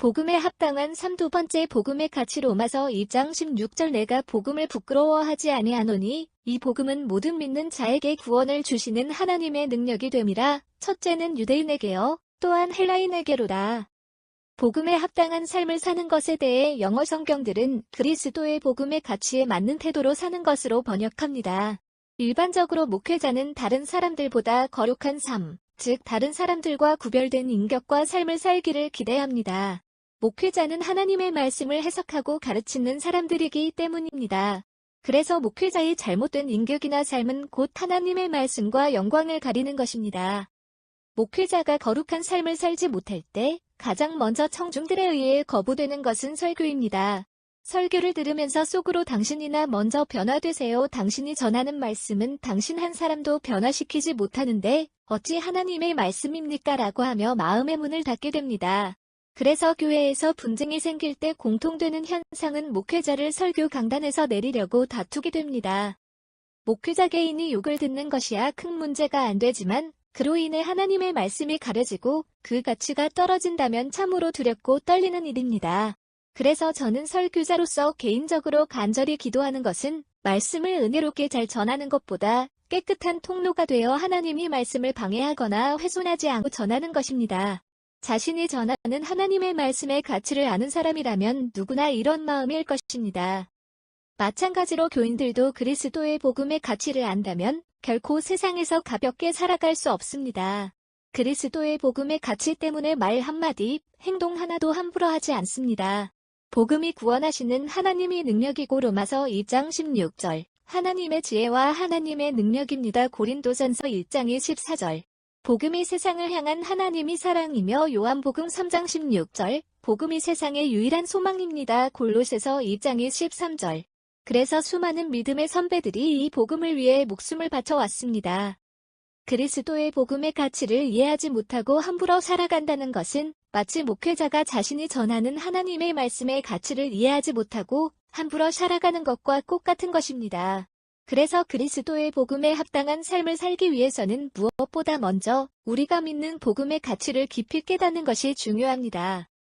복음에 합당한 2번째 복음의 가치 로마서 2장 16절 내가 복음을 부끄러워하지 아니하노니 이 복음은 모든 믿는 자에게 구원을 주시는 하나님의 능력이 됨이라. 첫째는 유대인에게요 또한 헬라인에게로라. 복음에 합당한 삶을 사는 것에 대해 영어 성경들은 그리스도의 복음의 가치에 맞는 태도로 사는 것으로 번역합니다. 일반적으로 목회자는 다른 사람들보다 거룩한 삶, 즉 다른 사람들과 구별된 인격과 삶을 살기를 기대합니다. 목회자는 하나님의 말씀을 해석하고 가르치는 사람들이기 때문입니다. 그래서 목회자의 잘못된 인격이나 삶은 곧 하나님의 말씀과 영광을 가리는 것입니다. 목회자가 거룩한 삶을 살지 못할 때 가장 먼저 청중들에 의해 거부되는 것은 설교입니다. 설교를 들으면서 속으로 당신이나 먼저 변화되세요. 당신이 전하는 말씀은 당신 한 사람도 변화시키지 못하는데 어찌 하나님의 말씀입니까? 라고 하며 마음의 문을 닫게 됩니다. 그래서 교회에서 분쟁이 생길 때 공통되는 현상은 목회자를 설교 강단에서 내리려고 다투게 됩니다. 목회자 개인이 욕을 듣는 것이야 큰 문제가 안 되지만 그로 인해 하나님의 말씀이 가려지고 그 가치가 떨어진다면 참으로 두렵고 떨리는 일입니다. 그래서 저는 설교자로서 개인적으로 간절히 기도하는 것은 말씀을 은혜롭게 잘 전하는 것보다 깨끗한 통로가 되어 하나님이 말씀을 방해하거나 훼손하지 않고 전하는 것입니다. 자신이 전하는 하나님의 말씀의 가치를 아는 사람이라면 누구나 이런 마음일 것입니다. 마찬가지로 교인들도 그리스도의 복음의 가치를 안다면 결코 세상에서 가볍게 살아갈 수 없습니다. 그리스도의 복음의 가치 때문에 말 한마디, 행동 하나도 함부로 하지 않습니다. 복음이 구원하시는 하나님의 능력이고 로마서 2장 16절, 하나님의 지혜와 하나님의 능력입니다. 고린도전서 1장 24절. 복음이 세상을 향한 하나님의 사랑이며 요한복음 3장 16절, 복음이 세상의 유일한 소망입니다. 골로새서 2장 23절. 그래서 수많은 믿음의 선배들이 이 복음을 위해 목숨을 바쳐왔습니다. 그리스도의 복음의 가치를 이해하지 못하고 함부로 살아간다는 것은 마치 목회자가 자신이 전하는 하나님의 말씀의 가치를 이해하지 못하고 함부로 살아가는 것과 똑같은 것입니다. 그래서 그리스도의 복음에 합당한 삶을 살기 위해서는 무엇보다 먼저 우리가 믿는 복음의 가치를 깊이 깨닫는 것이 중요합니다.